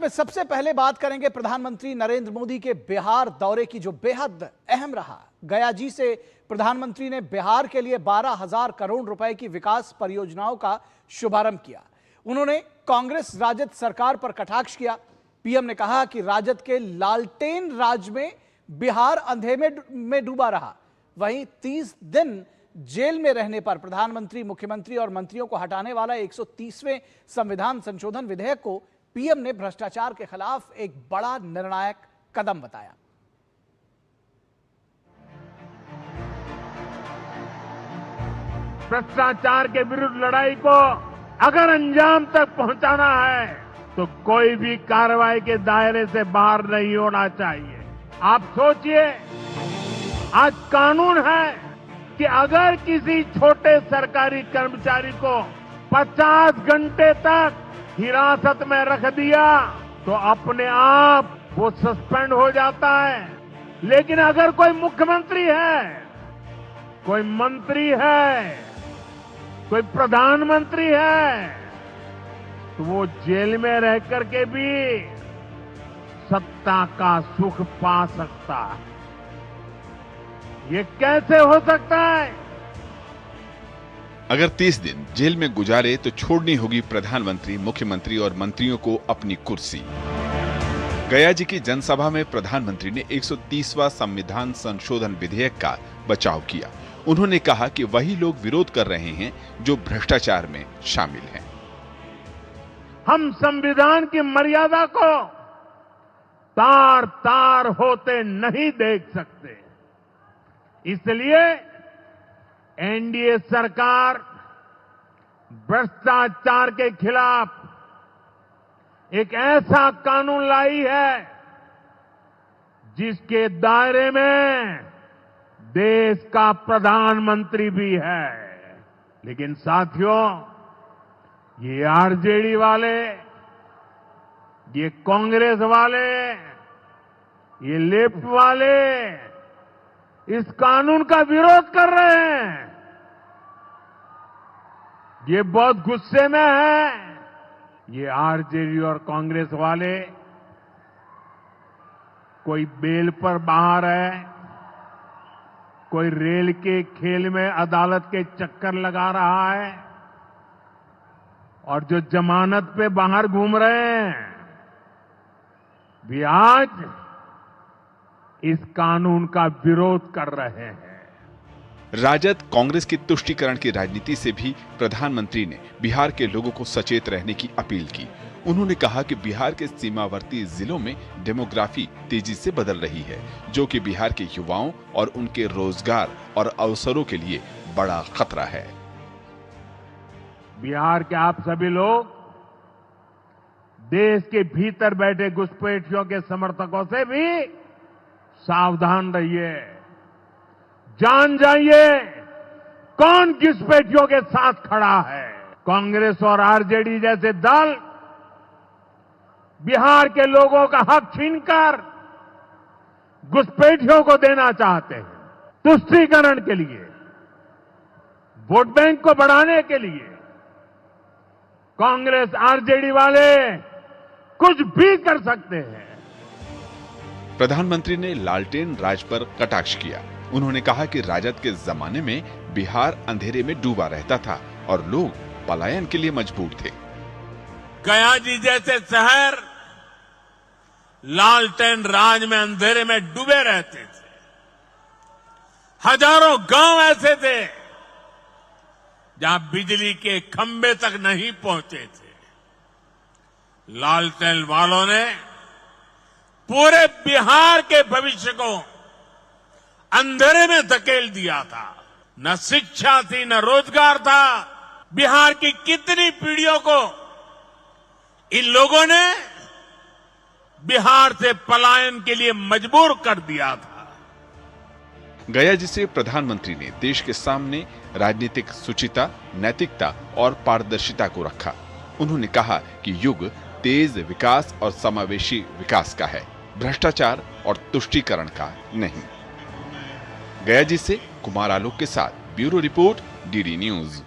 में सबसे पहले बात करेंगे प्रधानमंत्री नरेंद्र मोदी के बिहार दौरे की, जो बेहद अहम रहा। गया जी से प्रधानमंत्री ने बिहार के लिए 12,000 करोड़ रुपए की विकास परियोजनाओं का शुभारंभ किया। उन्होंने कांग्रेस राजद सरकार पर कटाक्ष किया। पीएम ने कहा कि राजद के लालटेन राज में बिहार अंधेरे में डूबा रहा। वहीं 30 दिन जेल में रहने पर प्रधानमंत्री, मुख्यमंत्री और मंत्रियों को हटाने वाला 130वें संविधान संशोधन विधेयक को पीएम ने भ्रष्टाचार के खिलाफ एक बड़ा निर्णायक कदम बताया। भ्रष्टाचार के विरुद्ध लड़ाई को अगर अंजाम तक पहुंचाना है तो कोई भी कार्रवाई के दायरे से बाहर नहीं होना चाहिए। आप सोचिए, आज कानून है कि अगर किसी छोटे सरकारी कर्मचारी को 50 घंटे तक हिरासत में रख दिया तो अपने आप वो सस्पेंड हो जाता है। लेकिन अगर कोई मुख्यमंत्री है, कोई मंत्री है, कोई प्रधानमंत्री है, तो वो जेल में रह करके भी सत्ता का सुख पा सकता है। ये कैसे हो सकता है? अगर 30 दिन जेल में गुजारे तो छोड़नी होगी प्रधानमंत्री, मुख्यमंत्री और मंत्रियों को अपनी कुर्सी। गया जी की जनसभा में प्रधानमंत्री ने 130वां संविधान संशोधन विधेयक का बचाव किया। उन्होंने कहा कि वही लोग विरोध कर रहे हैं जो भ्रष्टाचार में शामिल हैं। हम संविधान की मर्यादा को तार तार होते नहीं देख सकते। इसलिए एनडीए सरकार भ्रष्टाचार के खिलाफ एक ऐसा कानून लाई है जिसके दायरे में देश का प्रधानमंत्री भी है। लेकिन साथियों, ये आरजेडी वाले, ये कांग्रेस वाले, ये लेफ्ट वाले इस कानून का विरोध कर रहे हैं। ये बहुत गुस्से में है। ये आरजेडी और कांग्रेस वाले कोई बेल पर बाहर है, कोई रेल के खेल में अदालत के चक्कर लगा रहा है, और जो जमानत पे बाहर घूम रहे हैं भी आज इस कानून का विरोध कर रहे हैं। राजद कांग्रेस की तुष्टीकरण की राजनीति से भी प्रधानमंत्री ने बिहार के लोगों को सचेत रहने की अपील की। उन्होंने कहा कि बिहार के सीमावर्ती जिलों में डेमोग्राफी तेजी से बदल रही है, जो कि बिहार के युवाओं और उनके रोजगार और अवसरों के लिए बड़ा खतरा है। बिहार के आप सभी लोग देश के भीतर बैठे घुसपैठियों के समर्थकों से भी सावधान रहिए। जान जाइए कौन घुसपैठियों के साथ खड़ा है। कांग्रेस और आरजेडी जैसे दल बिहार के लोगों का हक छीनकर घुसपैठियों को देना चाहते हैं। तुष्टीकरण के लिए, वोट बैंक को बढ़ाने के लिए कांग्रेस आरजेडी वाले कुछ भी कर सकते हैं। प्रधानमंत्री ने लालटेन राज पर कटाक्ष किया। उन्होंने कहा कि राजद के जमाने में बिहार अंधेरे में डूबा रहता था और लोग पलायन के लिए मजबूर थे। गया जी जैसे शहर लालटेन राज में अंधेरे में डूबे रहते थे। हजारों गांव ऐसे थे जहां बिजली के खंभे तक नहीं पहुंचे थे। लालटेन वालों ने पूरे बिहार के भविष्य को अंधेरे में धकेल दिया था। न शिक्षा थी, न रोजगार था। बिहार की कितनी पीढ़ियों को इन लोगों ने बिहार से पलायन के लिए मजबूर कर दिया था। गया जी से प्रधानमंत्री ने देश के सामने राजनीतिक शुचिता, नैतिकता और पारदर्शिता को रखा। उन्होंने कहा कि युग तेज विकास और समावेशी विकास का है, भ्रष्टाचार और तुष्टीकरण का नहीं। गया जी से कुमार आलोक के साथ ब्यूरो रिपोर्ट, डीडी न्यूज।